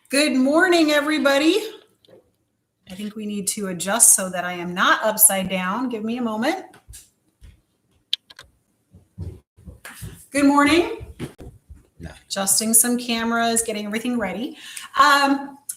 Good morning, everybody. I think we need to adjust so that I am not upside down. Give me a moment. Good morning. No. Adjusting some cameras, getting everything ready.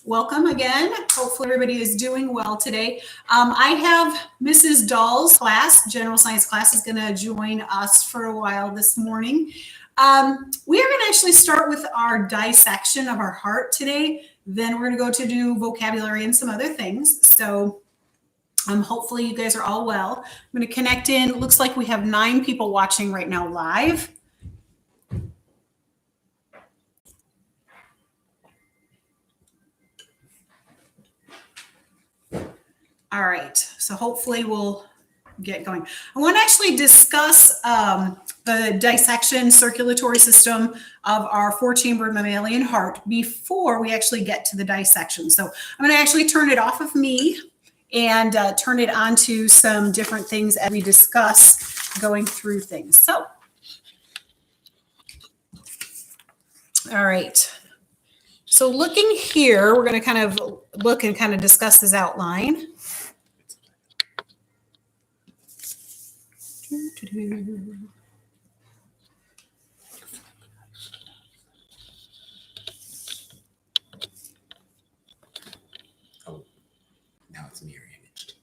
Welcome again. Hopefully everybody is doing well today. I have Mrs. Dahl's class, general science class, is going to join us for a while this morning. We are going to actually start with our dissection of our heart today. Then we're going to go to do vocabulary and some other things. So hopefully you guys are all well. I'm going to connect in. It looks like we have 9 people watching right now live. All right, so hopefully we'll get going. I want to actually discuss the dissection circulatory system of our 4-chambered mammalian heart before we actually get to the dissection. So I'm going to actually turn it off of me and turn it on to some different things as we discuss going through things. So, all right. So looking here, we're going to kind of look and kind of discuss this outline. Oh, now it's mirror imaged.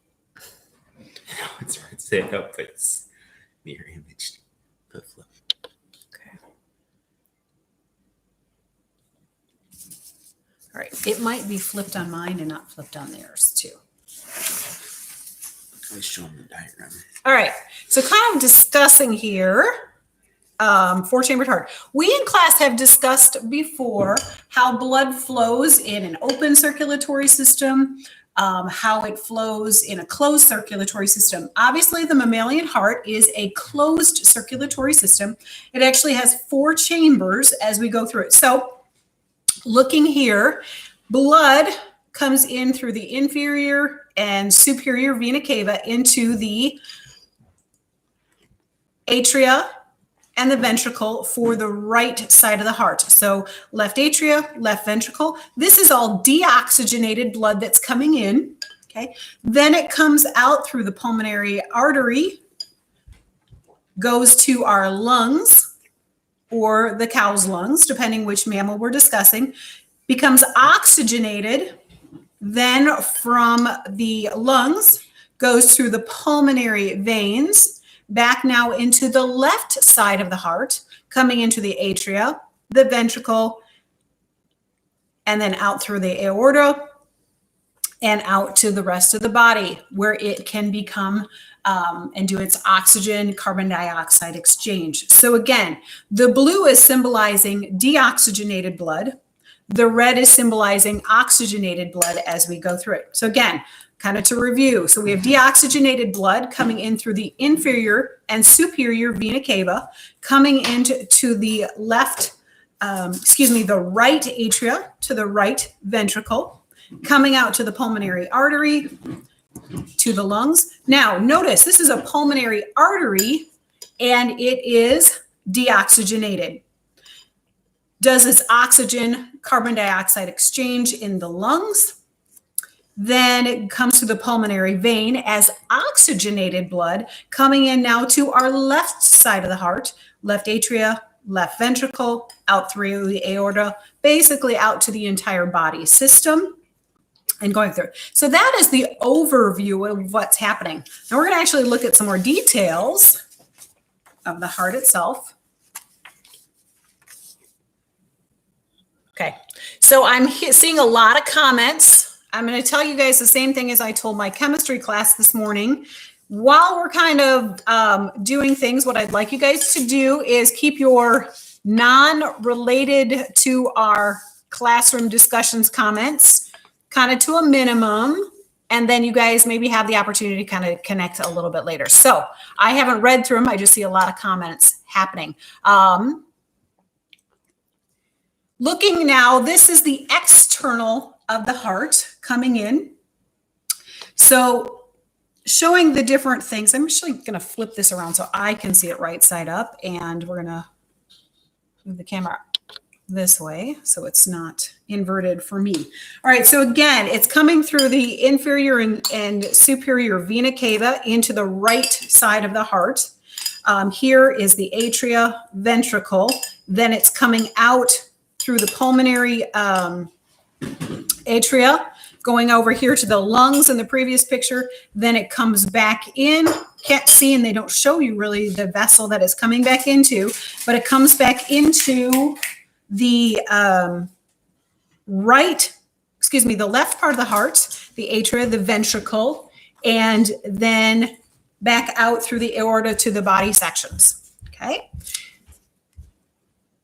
Now it's set up, but it's mirror imaged. Flip. Okay. All right. It might be flipped on mine and not flipped on theirs too. Let's show them the diagram. All right. So kind of discussing here, 4-chambered heart. We in class have discussed before how blood flows in an open circulatory system, how it flows in a closed circulatory system. Obviously, the mammalian heart is a closed circulatory system. It actually has 4 chambers as we go through it. So looking here, blood comes in through the inferior and superior vena cava into the atria and the ventricle for the right side of the heart. So left atria, left ventricle. This is all deoxygenated blood that's coming in. Okay. Then it comes out through the pulmonary artery, goes to our lungs or the cow's lungs, depending which mammal we're discussing, becomes oxygenated. Then from the lungs goes through the pulmonary veins, back now into the left side of the heart, coming into the atria, the ventricle, and then out through the aorta and out to the rest of the body where it can become and do its oxygen carbon dioxide exchange. So again, the blue is symbolizing deoxygenated blood. The red is symbolizing oxygenated blood as we go through it. So again, kind of to review. So we have deoxygenated blood coming in through the inferior and superior vena cava, coming into the the right atria to the right ventricle, coming out to the pulmonary artery, to the lungs. Now, notice this is a pulmonary artery and it is deoxygenated. Does its oxygen carbon dioxide exchange in the lungs? Then it comes to the pulmonary vein as oxygenated blood coming in now to our left side of the heart, left atria, left ventricle, out through the aorta, basically out to the entire body system and going through. So that is the overview of what's happening. Now we're going to actually look at some more details of the heart itself. Okay, so I'm seeing a lot of comments. I'm going to tell you guys the same thing as I told my chemistry class this morning. While we're kind of doing things, what I'd like you guys to do is keep your non-related to our classroom discussions comments kind of to a minimum. And then you guys maybe have the opportunity to kind of connect a little bit later. So I haven't read through them. I just see a lot of comments happening. Looking now, this is the external of the heart coming in. So showing the different things. I'm actually going to flip this around so I can see it right side up, and we're going to move the camera this way so it's not inverted for me. All right, so again, it's coming through the inferior and superior vena cava into the right side of the heart. Here is the atria, ventricle. Then it's coming out through the pulmonary atria, going over here to the lungs in the previous picture. Then it comes back in. Can't see, and they don't show you really the vessel that it's coming back into, but it comes back into the the left part of the heart, the atria, the ventricle, and then back out through the aorta to the body sections. Okay.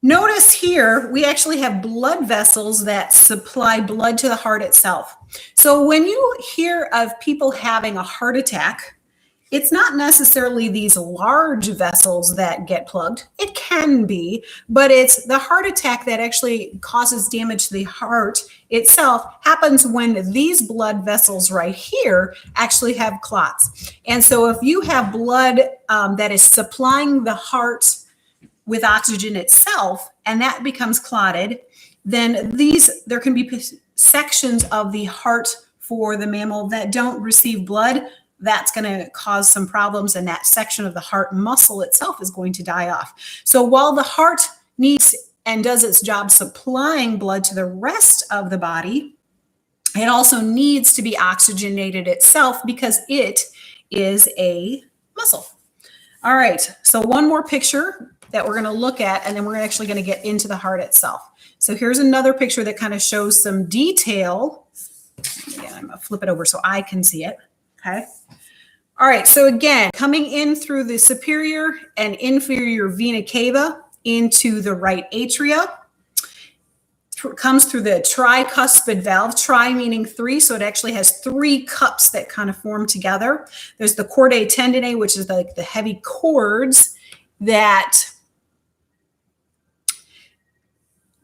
Notice here, we actually have blood vessels that supply blood to the heart itself. So when you hear of people having a heart attack, it's not necessarily these large vessels that get plugged. It can be, but it's the heart attack that actually causes damage to the heart itself happens when these blood vessels right here actually have clots. And so if you have blood that is supplying the heart with oxygen itself, and that becomes clotted, then there can be sections of the heart for the mammal that don't receive blood. That's going to cause some problems, and that section of the heart muscle itself is going to die off. So while the heart needs and does its job supplying blood to the rest of the body, it also needs to be oxygenated itself because it is a muscle. All right, so one more picture that we're going to look at, and then we're actually going to get into the heart itself. So here's another picture that kind of shows some detail. Again, I'm going to flip it over so I can see it. Okay. All right. So again, coming in through the superior and inferior vena cava into the right atria, comes through the tricuspid valve, tri meaning three. So it actually has three cups that kind of form together. There's the chordae tendineae, which is like the heavy cords that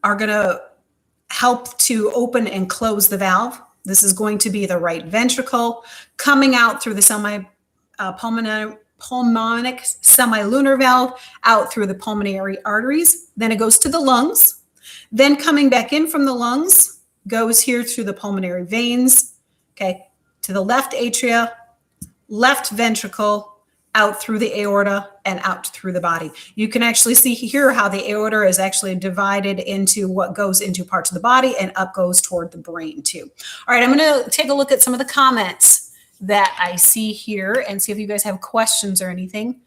are going to help to open and close the valve. This is going to be the right ventricle coming out through the pulmonic semilunar valve out through the pulmonary arteries. Then it goes to the lungs. Then coming back in from the lungs goes here through the pulmonary veins, okay, to the left atria, left ventricle, out through the aorta and out through the body. You can actually see here how the aorta is actually divided into what goes into parts of the body and up goes toward the brain too. All right, I'm going to take a look at some of the comments that I see here and see if you guys have questions or anything.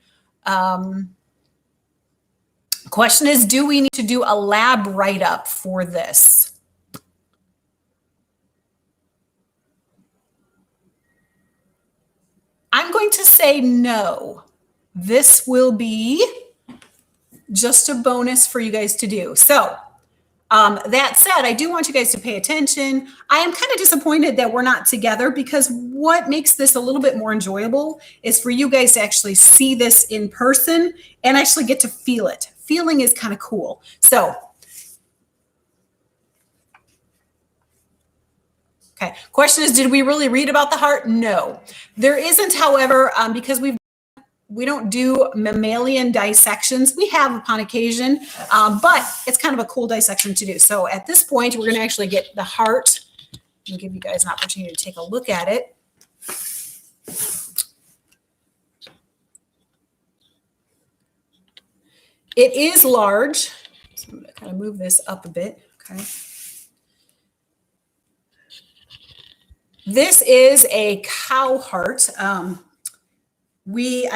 Question is, do we need to do a lab write-up for this? I'm going to say no. This will be just a bonus for you guys to do. So that said, I do want you guys to pay attention. I am kind of disappointed that we're not together because what makes this a little bit more enjoyable is for you guys to actually see this in person and actually get to feel it. Feeling is kind of cool. So, okay. Question is, did we really read about the heart? No. There isn't, however, because we don't do mammalian dissections. We have upon occasion, but it's kind of a cool dissection to do. So at this point, we're going to actually get the heart and give you guys an opportunity to take a look at it. It is large. So I'm going to kind of move this up a bit. Okay. This is a cow heart. I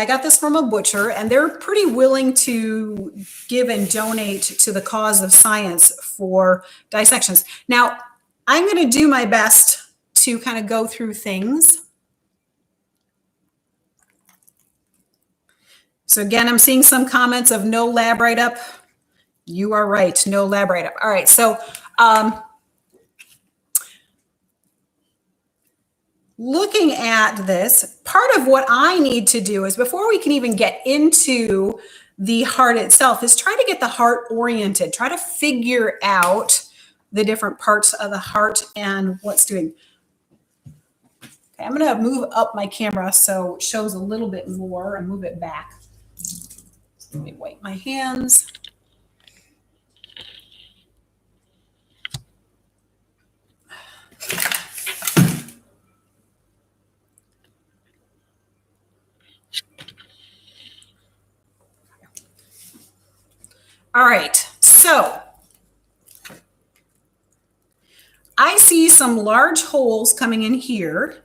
got this from a butcher, and they're pretty willing to give and donate to the cause of science for dissections. Now, I'm going to do my best to kind of go through things. So again, I'm seeing some comments of no lab write-up. You are right, no lab write-up. All right, so looking at this, part of what I need to do is before we can even get into the heart itself is try to get the heart oriented, try to figure out the different parts of the heart and what's doing. Okay, I'm going to move up my camera so it shows a little bit more and move it back. Let me wipe my hands. All right, so I see some large holes coming in here,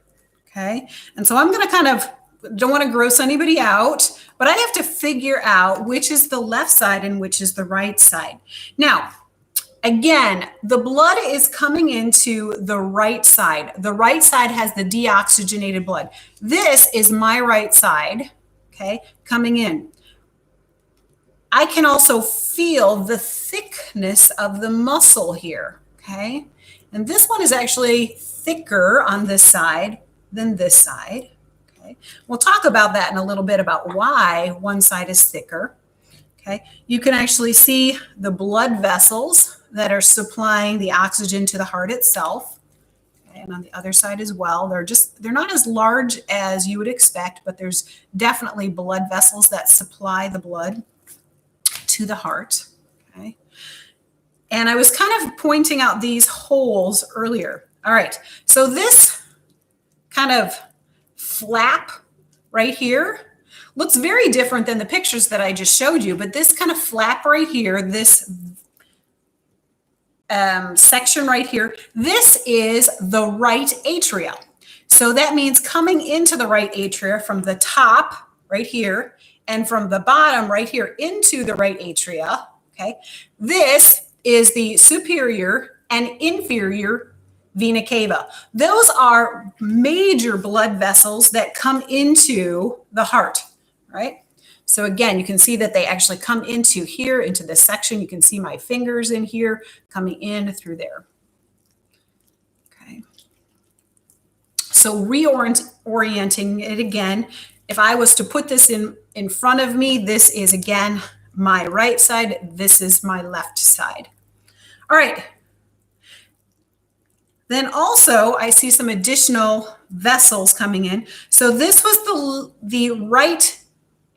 okay? And so I'm going to kind of, don't want to gross anybody out, but I have to figure out which is the left side and which is the right side. Now, again, the blood is coming into the right side. The right side has the deoxygenated blood. This is my right side, okay, coming in. I can also feel the thickness of the muscle here, okay? And this one is actually thicker on this side than this side, okay? We'll talk about that in a little bit about why one side is thicker, okay? You can actually see the blood vessels that are supplying the oxygen to the heart itself. And on the other side as well, they're not as large as you would expect, but there's definitely blood vessels that supply the blood to the heart, okay? And I was kind of pointing out these holes earlier. All right, so this kind of flap right here looks very different than the pictures that I just showed you, but this kind of flap right here, this section right here, this is the right atria. So that means coming into the right atria from the top right here and from the bottom right here into the right atria, okay? This is the superior and inferior vena cava. Those are major blood vessels that come into the heart, right? So again, you can see that they actually come into here, into this section. You can see my fingers in here coming in through there. Okay. So reorienting it again, if I was to put this in front of me, this is again my right side, this is my left side. All right. Then also I see some additional vessels coming in. So this was the right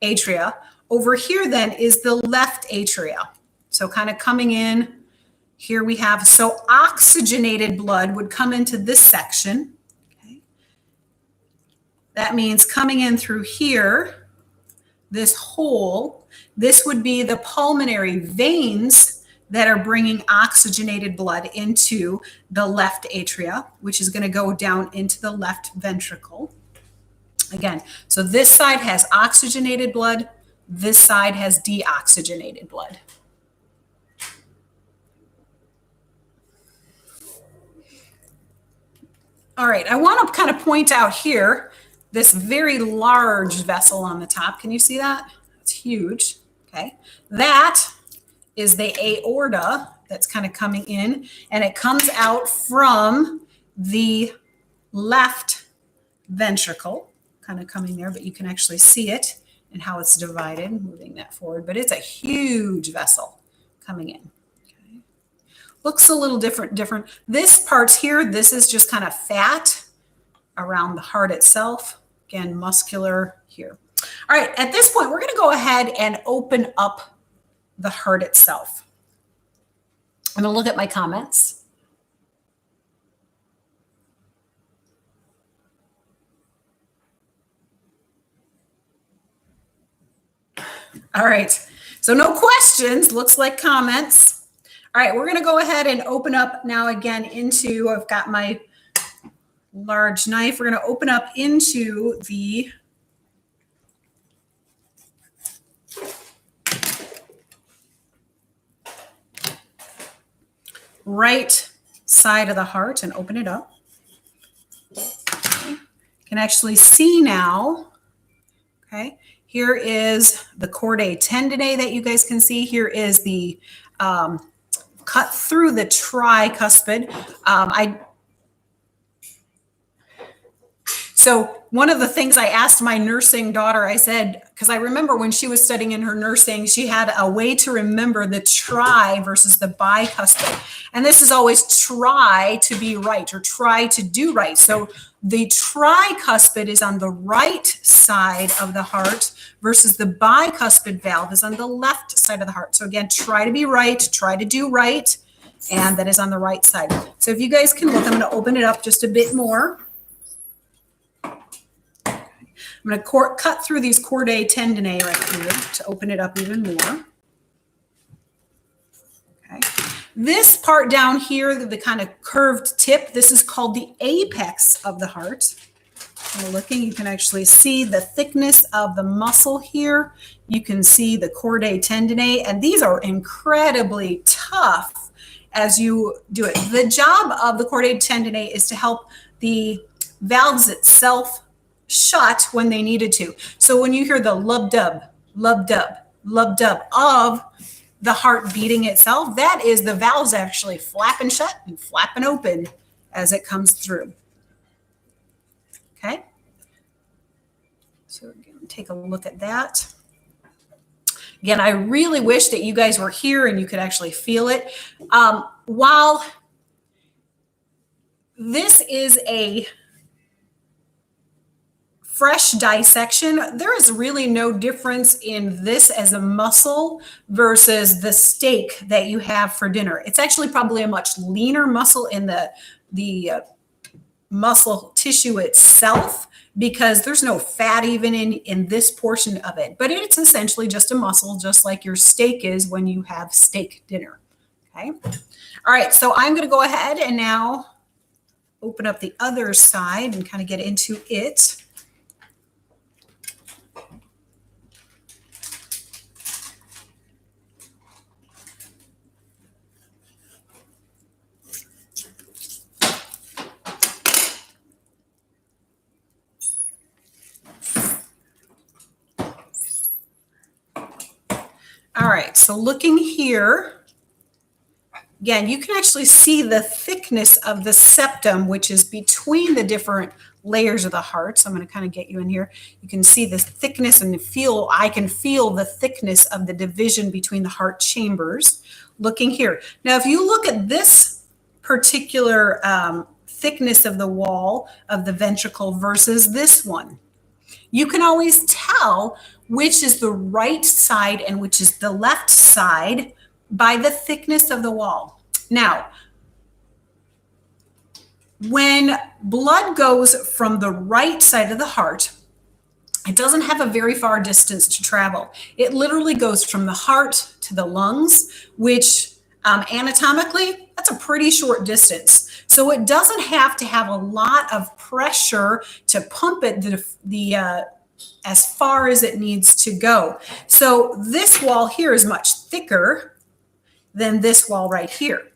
atria. Over here then is the left atria. So kind of coming in, here we have, so oxygenated blood would come into this section. Okay. That means coming in through here, this hole, this would be the pulmonary veins that are bringing oxygenated blood into the left atria, which is going to go down into the left ventricle. Again, so this side has oxygenated blood, this side has deoxygenated blood. All right, I want to kind of point out here this very large vessel on the top. Can you see that? It's huge, okay? That is the aorta that's kind of coming in, and it comes out from the left ventricle, kind of coming there, but you can actually see it and how it's divided, moving that forward. But it's a huge vessel coming in. Okay. Looks a little different. This part's here, this is just kind of fat around the heart itself. Again, muscular here. All right, at this point, we're going to go ahead and open up the heart itself. I'm going to look at my comments. All right, so no questions, looks like comments. All right, we're going to go ahead and open up now again into, I've got my large knife. We're going to open up into the right side of the heart and open it up. Okay. You can actually see now, okay, here is the chordae tendineae that you guys can see. Here is the cut through the tricuspid. So one of the things I asked my nursing daughter, I said, because I remember when she was studying in her nursing, she had a way to remember the tri versus the bicuspid. And this is always try to be right or try to do right. So the tricuspid is on the right side of the heart versus the bicuspid valve is on the left side of the heart. So again, try to be right, try to do right, and that is on the right side. So if you guys can look, I'm going to open it up just a bit more. I'm going to cut through these chordae tendineae right here to open it up even more. Okay. This part down here, the kind of curved tip, this is called the apex of the heart. And looking, you can actually see the thickness of the muscle here. You can see the chordae tendineae, and these are incredibly tough as you do it. The job of the chordae tendineae is to help the valves itself shut when they needed to. So when you hear the lub-dub, lub-dub, lub-dub of the heart beating itself, that is the valves actually flapping shut and flapping open as it comes through. Okay. So again, take a look at that. Again, I really wish that you guys were here and you could actually feel it. While this is a fresh dissection, there is really no difference in this as a muscle versus the steak that you have for dinner. It's actually probably a much leaner muscle in the muscle tissue itself, because there's no fat even in this portion of it. But it's essentially just a muscle, just like your steak is when you have steak dinner. Okay. All right. So I'm going to go ahead and now open up the other side and kind of get into it. All right, so looking here, again, you can actually see the thickness of the septum, which is between the different layers of the heart. So I'm going to kind of get you in here. You can see the thickness and I can feel the thickness of the division between the heart chambers. Looking here. Now, if you look at this particular thickness of the wall of the ventricle versus this one, you can always tell which is the right side and which is the left side by the thickness of the wall. Now, when blood goes from the right side of the heart, it doesn't have a very far distance to travel. It literally goes from the heart to the lungs, which anatomically, that's a pretty short distance. So it doesn't have to have a lot of pressure to pump it as far as it needs to go. So this wall here is much thicker than this wall right here.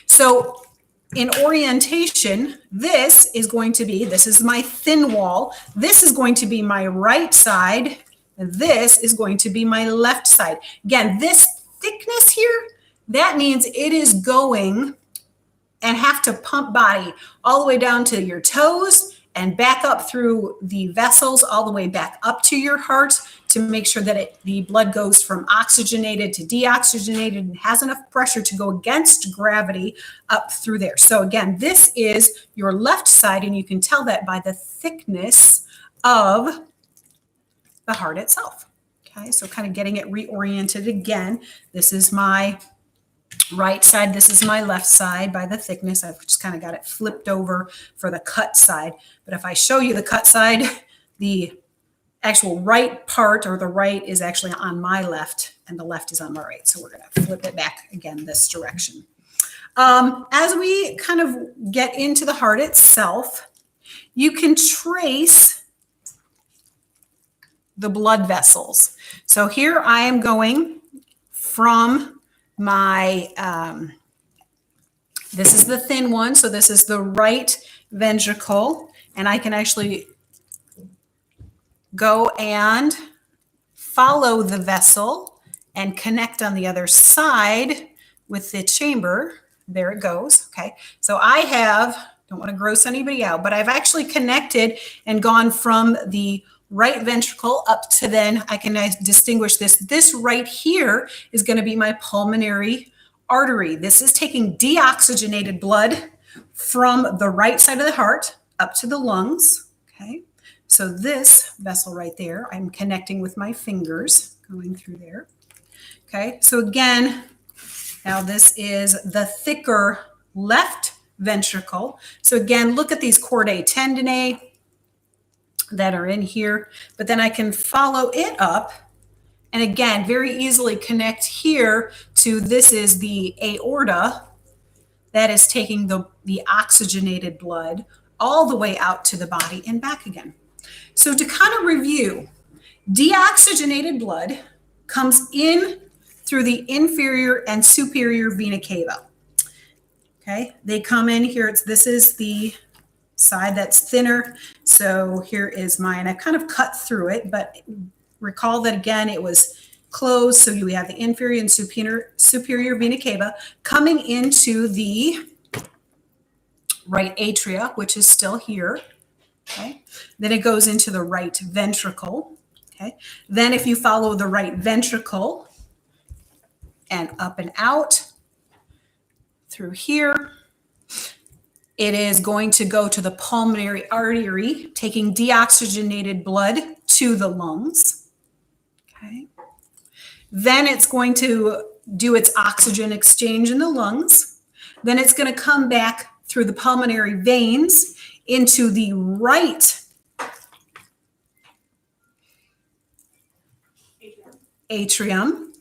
So in orientation, this is my thin wall. This is going to be my right side. And this is going to be my left side. Again, this thickness here, that means it is going and have to pump body all the way down to your toes and back up through the vessels all the way back up to your heart to make sure that the blood goes from oxygenated to deoxygenated and has enough pressure to go against gravity up through there. So again, this is your left side, and you can tell that by the thickness of the heart itself. Okay, so kind of getting it reoriented again. This is my right side. This is my left side by the thickness. I've just kind of got it flipped over for the cut side. But if I show you the cut side, the actual right part, or the right, is actually on my left and the left is on my right. So we're going to flip it back again this direction. As we kind of get into the heart itself, you can trace the blood vessels. So here I am going from my, this is the thin one. So this is the right ventricle, and I can actually go and follow the vessel and connect on the other side with the chamber. There it goes. Okay. So don't want to gross anybody out, but I've actually connected and gone from the right ventricle up to, then I can distinguish this. This right here is going to be my pulmonary artery. This is taking deoxygenated blood from the right side of the heart up to the lungs. Okay. So this vessel right there, I'm connecting with my fingers going through there. Okay. So again, now this is the thicker left ventricle. So again, look at these chordae tendineae that are in here, but then I can follow it up and again, very easily connect here to, this is the aorta that is taking the oxygenated blood all the way out to the body and back again. So to kind of review, deoxygenated blood comes in through the inferior and superior vena cava. Okay, they come in here. This is the side that's thinner. So here is mine. I kind of cut through it, but recall that again, it was closed. So you have the inferior and superior vena cava coming into the right atria, which is still here. Okay, then it goes into the right ventricle. Okay, then if you follow the right ventricle and up and out through here, it is going to go to the pulmonary artery, taking deoxygenated blood to the lungs. Okay. Then it's going to do its oxygen exchange in the lungs. Then it's going to come back through the pulmonary veins into the right atrium.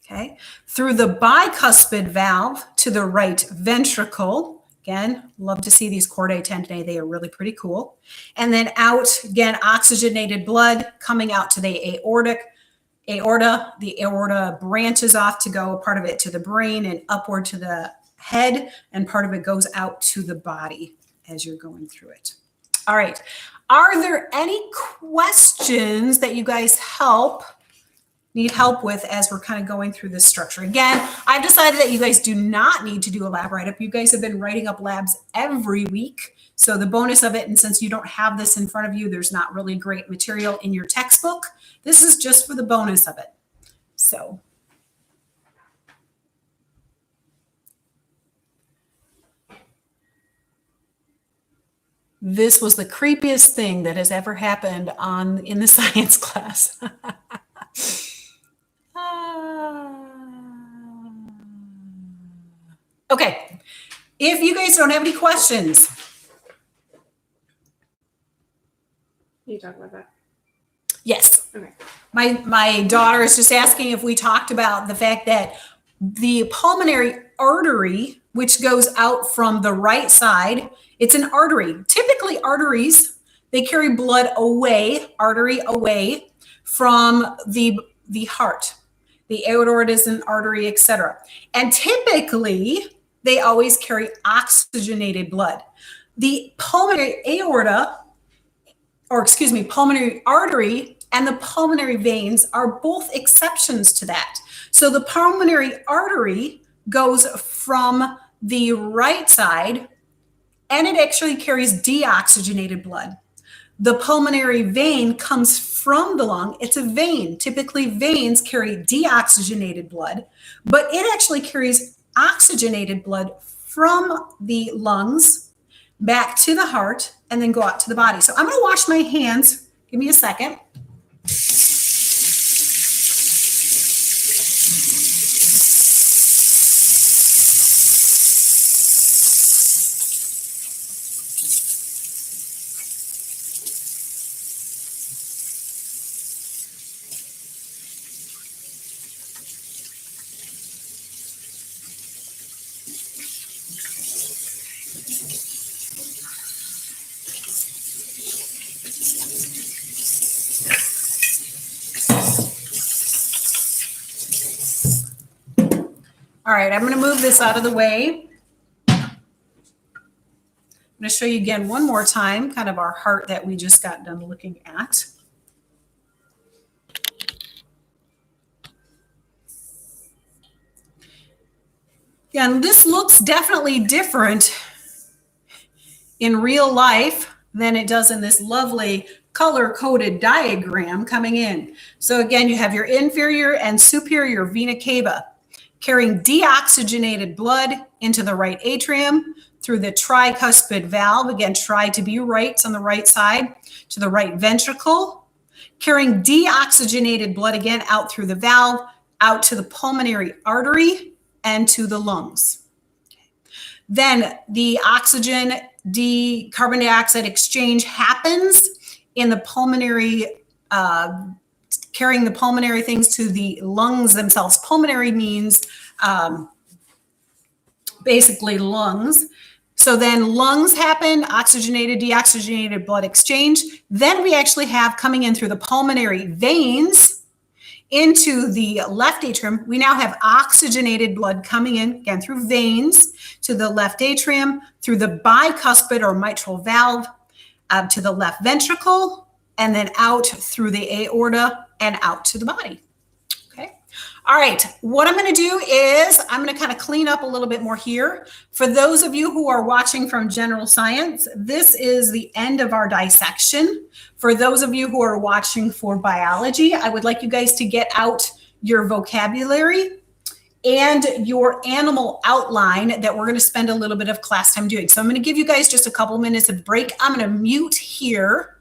Okay, through the bicuspid valve to the right ventricle. Again, love to see these chordae tendineae. They are really pretty cool. And then out, again, oxygenated blood coming out to the aorta. The aorta branches off to go, part of it to the brain and upward to the head, and part of it goes out to the body as you're going through it. All right. Are there any questions that you guys need help with as we're kind of going through this structure? Again, I've decided that you guys do not need to do a lab write-up. You guys have been writing up labs every week. So the bonus of it, and since you don't have this in front of you, there's not really great material in your textbook. This is just for the bonus of it. So. This was the creepiest thing that has ever happened in the science class. Okay, if you guys don't have any questions. Can you talk about that? Yes. Okay. My daughter is just asking if we talked about the fact that the pulmonary artery, which goes out from the right side, it's an artery. Typically arteries, they carry blood artery away from the heart. The aorta is an artery, etc. And typically, they always carry oxygenated blood. The pulmonary pulmonary artery and the pulmonary veins are both exceptions to that. So the pulmonary artery goes from the right side and it actually carries deoxygenated blood. The pulmonary vein comes from the lung. It's a vein. Typically, veins carry deoxygenated blood, but it actually carries oxygenated blood from the lungs back to the heart and then go out to the body. So I'm going to wash my hands. Give me a second. All right, I'm going to move this out of the way. I'm going to show you again one more time, kind of our heart that we just got done looking at. Again, this looks definitely different in real life than it does in this lovely color-coded diagram coming in. So again, you have your inferior and superior vena cava carrying deoxygenated blood into the right atrium through the tricuspid valve. Again, try to be right on the right side to the right ventricle, carrying deoxygenated blood again out through the valve, out to the pulmonary artery and to the lungs. Then the oxygen carbon dioxide exchange happens in the pulmonary, carrying the pulmonary things to the lungs themselves. Pulmonary means basically lungs. So then lungs happen, oxygenated, deoxygenated blood exchange. Then we actually have coming in through the pulmonary veins into the left atrium. We now have oxygenated blood coming in, again, through veins to the left atrium, through the bicuspid or mitral valve, to the left ventricle, and then out through the aorta and out to the body. Okay. All right. What I'm going to do is I'm going to kind of clean up a little bit more here. For those of you who are watching from general science, this is the end of our dissection. For those of you who are watching for biology, I would like you guys to get out your vocabulary and your animal outline that we're going to spend a little bit of class time doing. So I'm going to give you guys just a couple minutes of break. I'm going to mute here,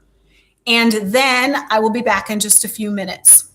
and then I will be back in just a few minutes.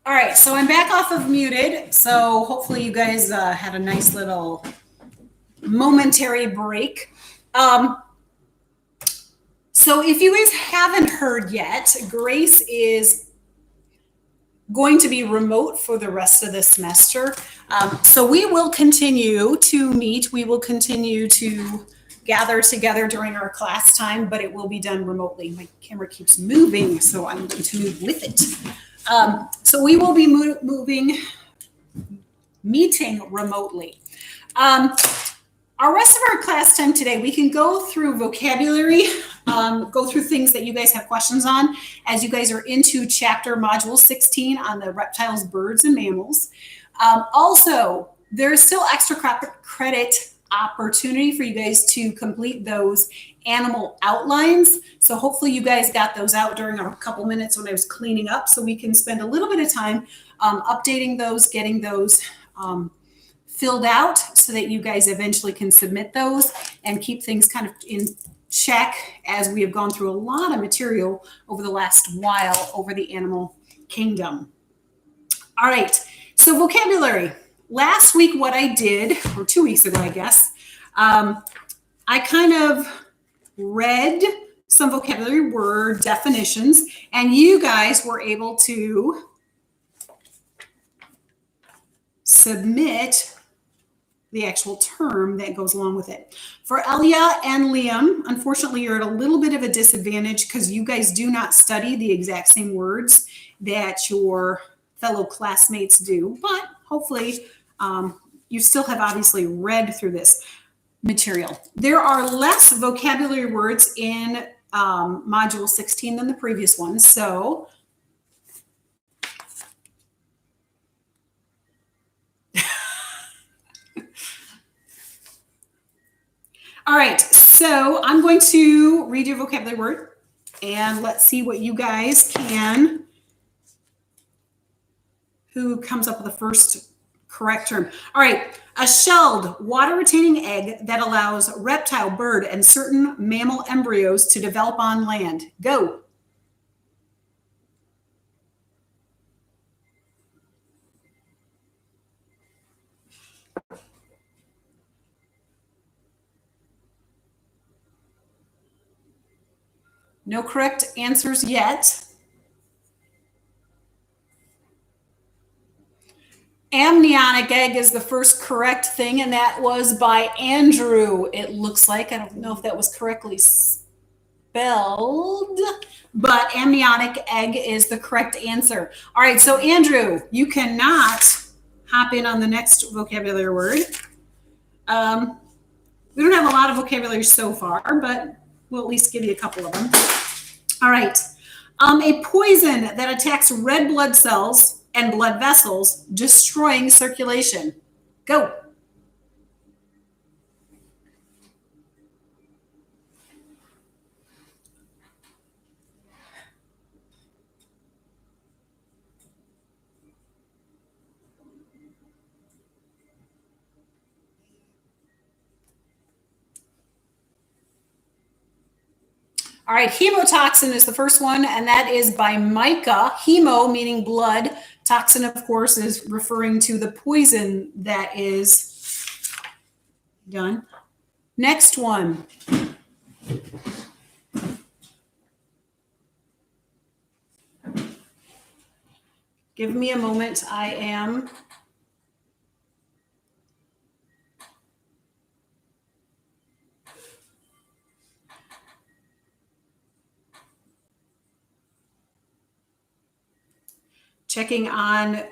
All right, so I'm back off of muted. So hopefully you guys had a nice little momentary break. So if you guys haven't heard yet, Grace is going to be remote for the rest of the semester. So we will continue to meet. We will continue to gather together during our class time, but it will be done remotely. My camera keeps moving, so I'm going to move with it. So we will be meeting remotely. Our rest of our class time today, we can go through vocabulary, go through things that you guys have questions on as you guys are into chapter module 16 on the reptiles, birds, and mammals. Also, there's still extra credit opportunity for you guys to complete those animal outlines. So hopefully you guys got those out during a couple minutes when I was cleaning up, so we can spend a little bit of time updating those, getting those filled out so that you guys eventually can submit those and keep things kind of in check as we have gone through a lot of material over the last while over the animal kingdom. All right. So vocabulary. Last week, what I did, or 2 weeks ago, I guess, I kind of read some vocabulary word definitions, and you guys were able to submit the actual term that goes along with it. For Elia and Liam, unfortunately, you're at a little bit of a disadvantage because you guys do not study the exact same words that your fellow classmates do, but hopefully you still have obviously read through this material. There are less vocabulary words in module 16 than the previous one, so all right, so I'm going to read your vocabulary word and let's see what you guys can, who comes up with the first correct term. All right, a shelled water-retaining egg that allows reptile, bird, and certain mammal embryos to develop on land. Go. No correct answers yet. Amniotic egg is the first correct thing, and that was by Andrew. It looks like, I don't know if that was correctly spelled, but amniotic egg is the correct answer. All right, so Andrew, you cannot hop in on the next vocabulary word. We don't have a lot of vocabulary so far, but we'll at least give you a couple of them. All right. A poison that attacks red blood cells and blood vessels, destroying circulation. Go. All right, hemotoxin is the first one, and that is by Micah. Hemo meaning blood. Toxin, of course, is referring to the poison that is done. Next one. Give me a moment. I am checking on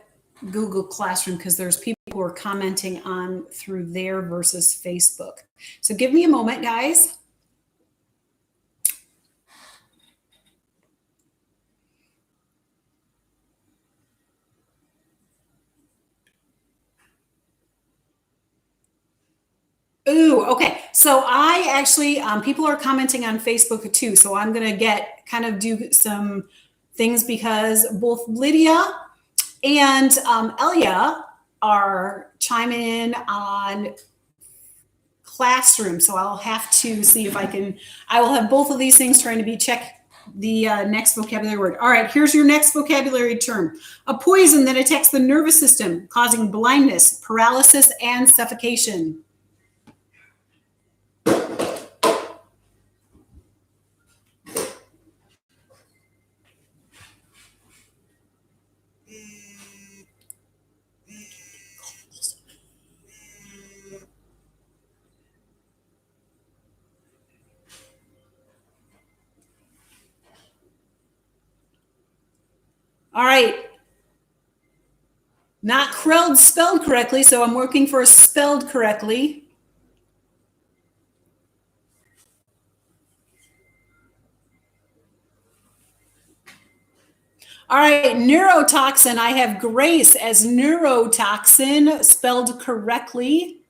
Google Classroom because there's people who are commenting on through there versus Facebook. So give me a moment, guys. Ooh, okay. So I actually, people are commenting on Facebook too. So I'm going to do some things because both Lydia and Elia are chiming in on Classroom. So I'll have to see if I will have both of these things trying to be check the next vocabulary word. All right, here's your next vocabulary term. A poison that attacks the nervous system, causing blindness, paralysis, and suffocation. All right. Not Kreld spelled correctly, so I'm working for spelled correctly. All right, neurotoxin. I have Grace as neurotoxin spelled correctly.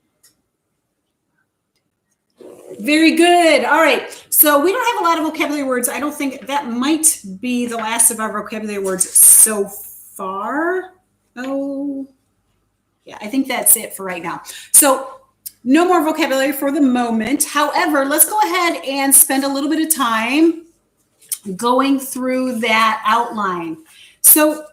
Very good. All right. So we don't have a lot of vocabulary words. I don't think that might be the last of our vocabulary words so far. Oh, yeah, I think that's it for right now. So no more vocabulary for the moment. However, let's go ahead and spend a little bit of time going through that outline. So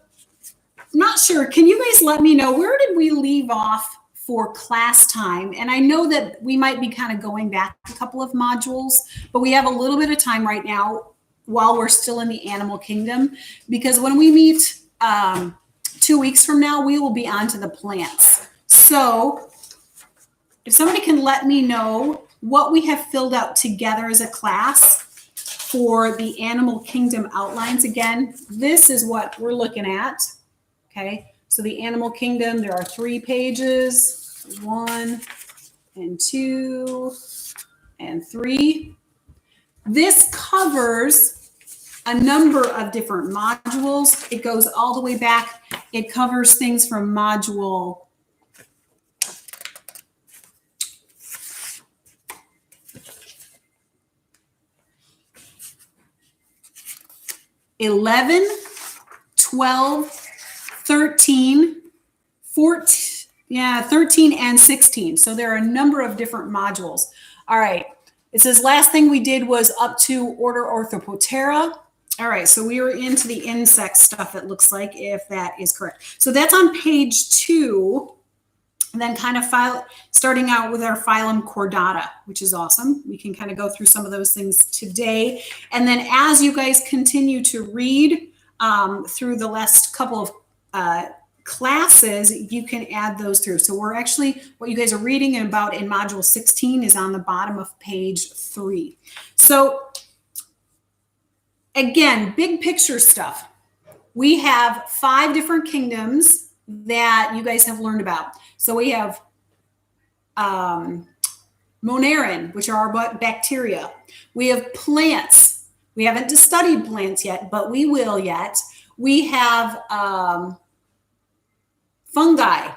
I'm not sure. Can you guys let me know, where did we leave off for class time? And I know that we might be kind of going back a couple of modules, but we have a little bit of time right now while we're still in the animal kingdom, because when we meet 2 weeks from now, we will be on to the plants. So if somebody can let me know what we have filled out together as a class for the animal kingdom outlines. Again, this is what we're looking at. Okay, so the animal kingdom, there are 3 pages, 1 and 2 and 3. This covers a number of different modules. It goes all the way back. It covers things from module 11, 12, 13, 14, 13 and 16. So there are a number of different modules. All right. It says last thing we did was up to order Orthoptera. All right. So we were into the insect stuff, it looks like, if that is correct. So that's on page 2. And then kind of starting out with our phylum Chordata, which is awesome. We can kind of go through some of those things today. And then as you guys continue to read through the last couple of classes, you can add those through. So we're actually, what you guys are reading about in module 16 is on the bottom of page 3. So again, big picture stuff. We have 5 different kingdoms that you guys have learned about. So we have Monarin, which are our bacteria. We have plants. We haven't studied plants yet, but we will yet. We have fungi. I'm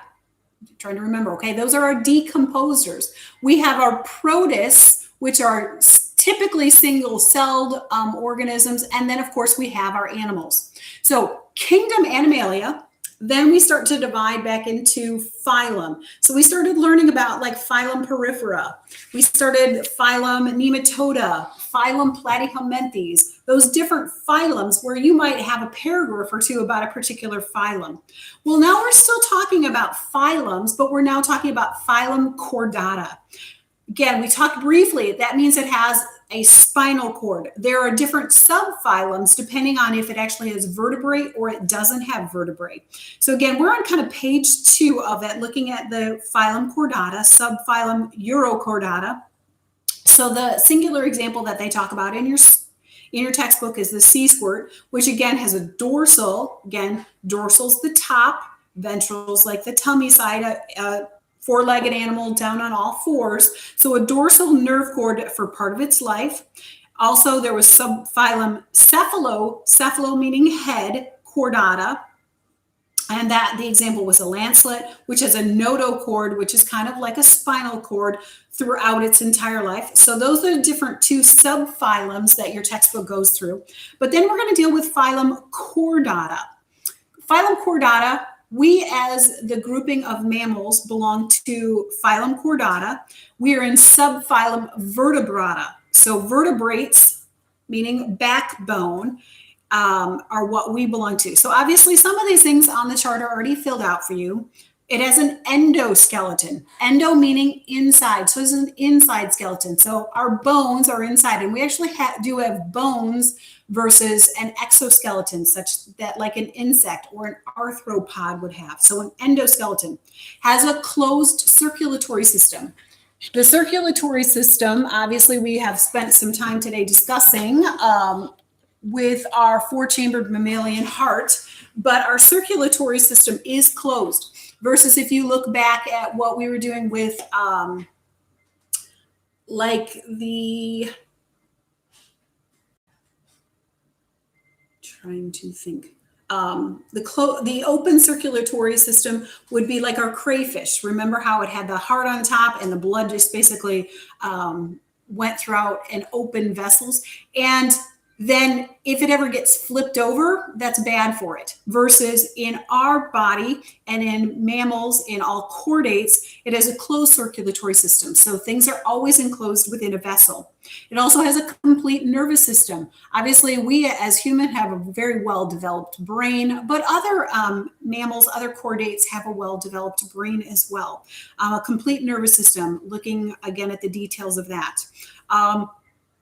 trying to remember. Okay, those are our decomposers. We have our protists, which are typically single-celled organisms. And then, of course, we have our animals. So kingdom Animalia. Then we start to divide back into phylum. So we started learning about like phylum Porifera. We started phylum Nematoda, phylum Platyhelminthes, those different phylums where you might have a paragraph or 2 about a particular phylum. Well, now we're still talking about phylums, but we're now talking about phylum Chordata. Again, we talked briefly, that means it has a spinal cord. There are different subphylums depending on if it actually has vertebrae or it doesn't have vertebrae. So again, we're on kind of page 2 of it, looking at the phylum Chordata, subphylum Urochordata. So the singular example that they talk about in your textbook is the sea squirt, which again has a dorsal. Again, dorsal's the top, ventral's like the tummy side, 4-legged animal down on all 4s. So a dorsal nerve cord for part of its life. Also, there was subphylum cephalo meaning head, chordata. And that the example was a lancelet, which has a notochord, which is kind of like a spinal cord throughout its entire life. So those are the different 2 subphylums that your textbook goes through. But then we're going to deal with phylum Chordata. Phylum Chordata, we as the grouping of mammals belong to phylum Chordata. We are in subphylum Vertebrata. So vertebrates, meaning backbone, are what we belong to. So obviously some of these things on the chart are already filled out for you. It has an endoskeleton. Endo meaning inside. So it's an inside skeleton. So our bones are inside, and we actually do have bones versus an exoskeleton, such that like an insect or an arthropod would have. So an endoskeleton has a closed circulatory system. The circulatory system, obviously we have spent some time today discussing with our 4-chambered mammalian heart, but our circulatory system is closed. Versus if you look back at what we were doing with like the, trying to think, the open circulatory system would be like our crayfish. Remember how it had the heart on top and the blood just basically went throughout and open vessels. And then if it ever gets flipped over, that's bad for it. Versus in our body and in mammals, in all chordates, it has a closed circulatory system. So things are always enclosed within a vessel. It also has a complete nervous system. Obviously, we as humans have a very well-developed brain, but other mammals, other chordates have a well-developed brain as well. A complete nervous system, looking again at the details of that.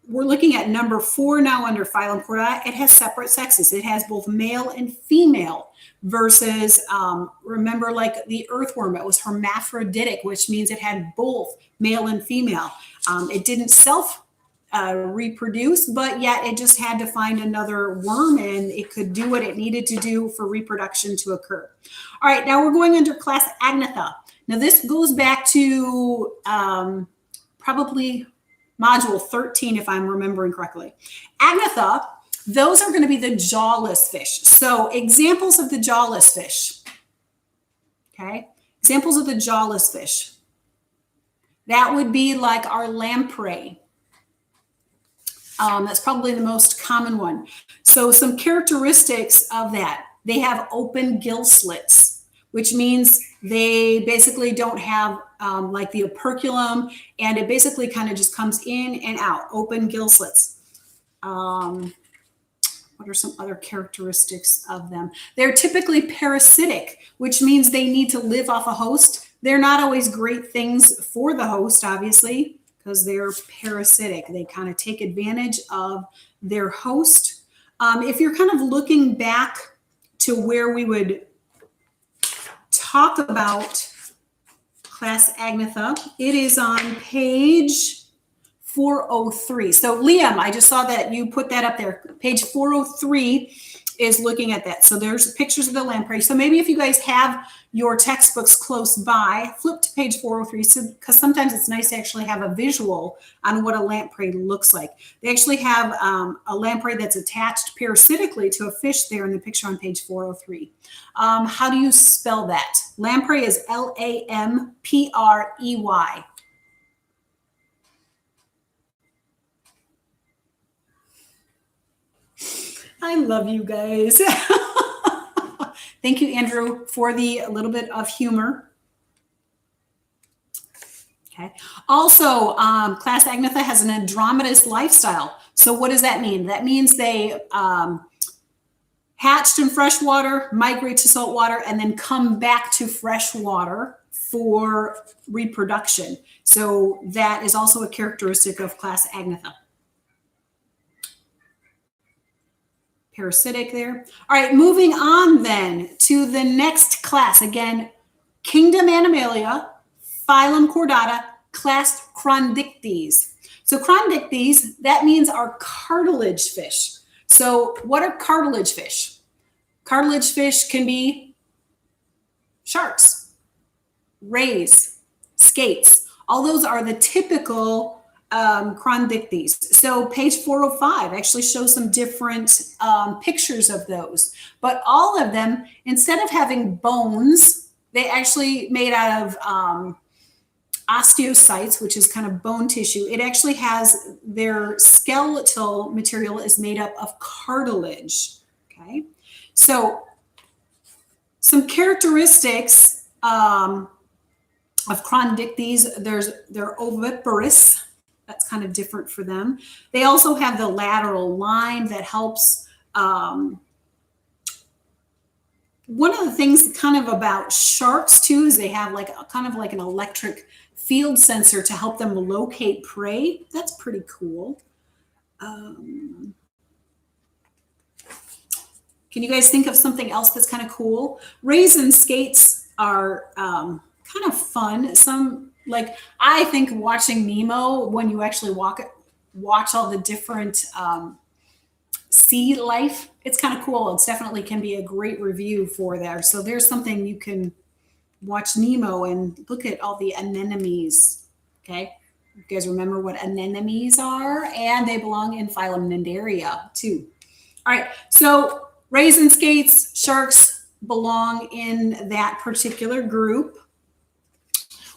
We're looking at number 4 now under phylum Chordata. It has separate sexes. It has both male and female versus, remember, like the earthworm, it was hermaphroditic, which means it had both male and female. It didn't reproduce, but yet it just had to find another worm and it could do what it needed to do for reproduction to occur. All right, now we're going under class Agnatha. Now this goes back to probably module 13, if I'm remembering correctly. Agnatha, those are going to be the jawless fish. So examples of the jawless fish. Okay, examples of the jawless fish. That would be like our lamprey. That's probably the most common one. So some characteristics of that. They have open gill slits, which means they basically don't have like the operculum, and it basically kind of just comes in and out, open gill slits. What are some other characteristics of them? They're typically parasitic, which means they need to live off a host. They're not always great things for the host, obviously, because they're parasitic. They kind of take advantage of their host. If you're kind of looking back to where we would talk about class Agnatha, it is on page 403. So Liam, I just saw that you put that up there. Page 403 is looking at that. So there's pictures of the lamprey. So maybe if you guys have your textbooks close by, flip to page 403, because sometimes it's nice to actually have a visual on what a lamprey looks like. They actually have a lamprey that's attached parasitically to a fish there in the picture on page 403. How do you spell that? Lamprey is Lamprey. I love you guys. Thank you, Andrew, for the little bit of humor. Okay. Also, class Agnatha has an andromatous lifestyle. So what does that mean? That means they hatched in fresh water, migrate to salt water, and then come back to fresh water for reproduction. So that is also a characteristic of class Agnatha. Parasitic there. All right, moving on then to the next class. Again, kingdom Animalia, phylum Chordata, class Chondictes. So Chondictes, that means our cartilage fish. So what are cartilage fish? Cartilage fish can be sharks, rays, skates. All those are the typical Chondictes. So page 405 actually shows some different pictures of those. But all of them, instead of having bones, they actually made out of osteocytes, which is kind of bone tissue. It actually has their skeletal material is made up of cartilage. Okay. So some characteristics of Chondictes, they're oviparous. That's kind of different for them. They also have the lateral line that helps. One of the things kind of about sharks too is they have like kind of like an electric field sensor to help them locate prey. That's pretty cool. Can you guys think of something else that's kind of cool? Rays and skates are kind of fun. Like I think watching Nemo, when you actually watch all the different sea life, it's kind of cool. It's definitely can be a great review for there. So there's something you can watch Nemo and look at all the anemones. Okay, you guys remember what anemones are, and they belong in phylum Cnidaria too. All right, so rays and skates, sharks belong in that particular group.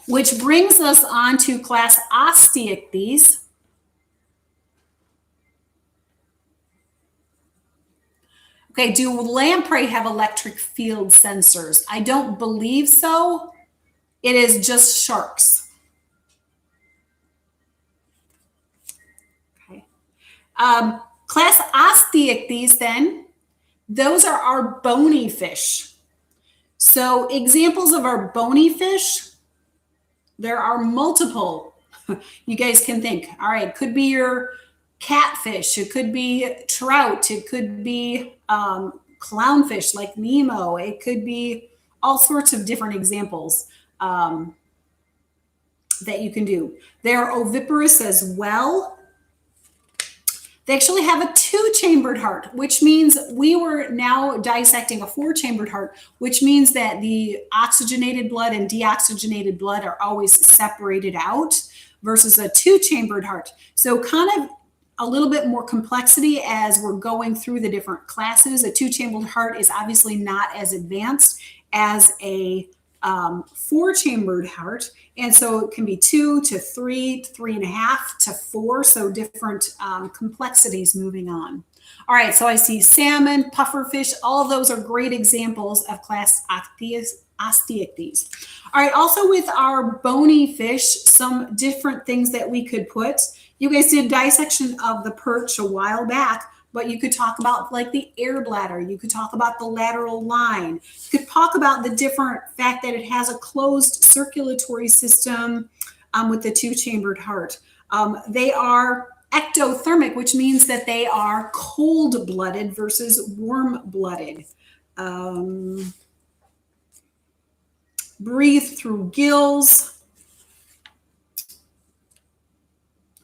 Which brings us on to class Osteichthyes. Okay, do lamprey have electric field sensors? I don't believe so. It is just sharks. Okay. Class Osteichthyes then, those are our bony fish. So examples of our bony fish, there are multiple. You guys can think. All right, could be your catfish. It could be trout. It could be clownfish like Nemo. It could be all sorts of different examples that you can do. They're oviparous as well. They actually have a 2-chambered heart, which means we were now dissecting a 4-chambered heart, which means that the oxygenated blood and deoxygenated blood are always separated out versus a 2-chambered heart. So kind of a little bit more complexity as we're going through the different classes. A 2-chambered heart is obviously not as advanced as a 4-chambered heart. And so it can be 2 to 3, 3.5 to 4. So different complexities moving on. All right, so I see salmon, pufferfish, all of those are great examples of class Osteichthyes. All right, also with our bony fish, some different things that we could put. You guys did dissection of the perch a while back, but you could talk about like the air bladder. You could talk about the lateral line. You could talk about the different fact that it has a closed circulatory system with the 2-chambered heart. They are ectothermic, which means that they are cold-blooded versus warm-blooded. Breathe through gills.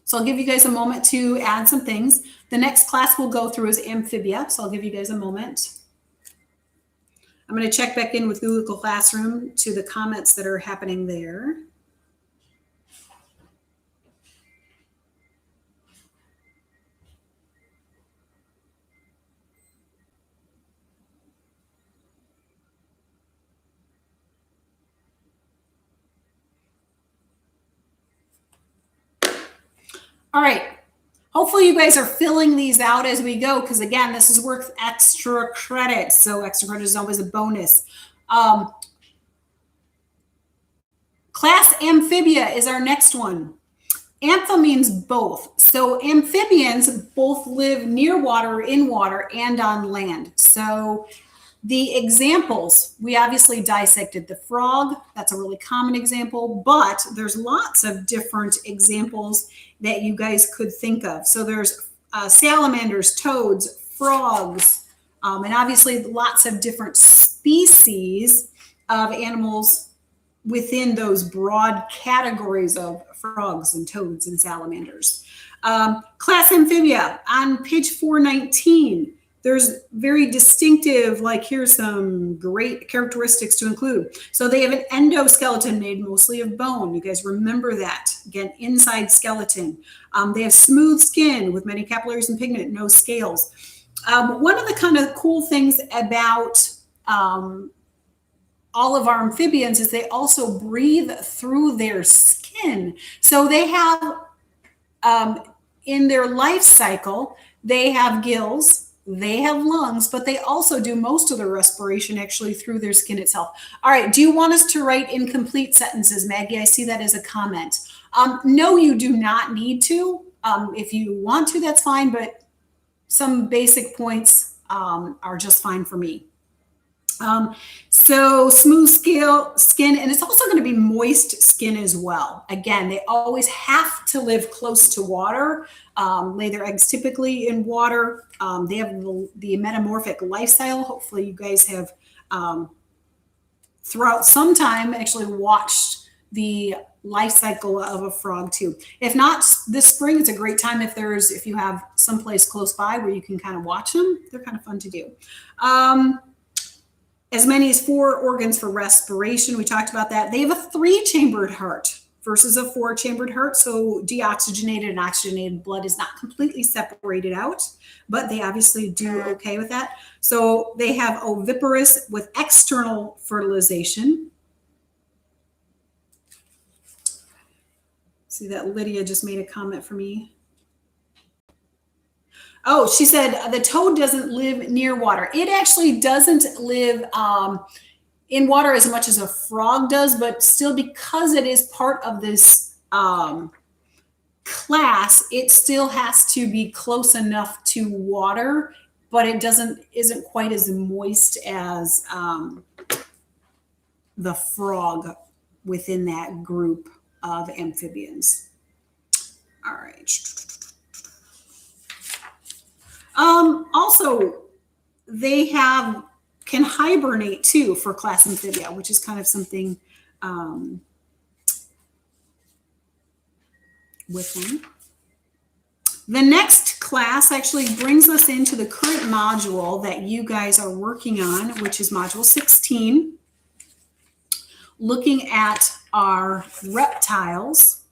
So I'll give you guys a moment to add some things. The next class we'll go through is amphibia. So I'll give you guys a moment. I'm going to check back in with Google Classroom to the comments that are happening there. All right. Hopefully you guys are filling these out as we go, because again, this is worth extra credit. So extra credit is always a bonus. Class amphibia is our next one. Ampha means both. So amphibians both live near water, in water, and on land. So the examples, we obviously dissected the frog. That's a really common example, but there's lots of different examples that you guys could think of. So there's salamanders, toads, frogs, and obviously lots of different species of animals within those broad categories of frogs and toads and salamanders. Class amphibia on page 419. There's very distinctive, like here's some great characteristics to include. So they have an endoskeleton made mostly of bone. You guys remember that. Again, inside skeleton. They have smooth skin with many capillaries and pigment, no scales. One of the kind of cool things about all of our amphibians is they also breathe through their skin. So they have, in their life cycle, they have gills, they have lungs, but they also do most of their respiration actually through their skin itself. All right, do you want us to write incomplete sentences, Maggie? I see that as a comment. No, you do not need to. If you want to, that's fine, but some basic points are just fine for me. So smooth skin, and it's also going to be moist skin as well. Again, they always have to live close to water, lay their eggs typically in water. They have the metamorphic lifestyle. Hopefully you guys have throughout some time actually watched the life cycle of a frog too. If not, this spring it's a great time if you have someplace close by where you can kind of watch them. They're kind of fun to do. As many as 4 organs for respiration. We talked about that. They have a 3-chambered heart versus a 4-chambered heart. So deoxygenated and oxygenated blood is not completely separated out, but they obviously do okay with that. So they have oviparous with external fertilization. See that Lydia just made a comment for me. Oh, she said the toad doesn't live near water. It actually doesn't live in water as much as a frog does, but still, because it is part of this class, it still has to be close enough to water, but it isn't quite as moist as the frog within that group of amphibians. All right. Also, they can hibernate too for class Amphibia, which is kind of something with them. The next class actually brings us into the current module that you guys are working on, which is module 16, looking at our reptiles.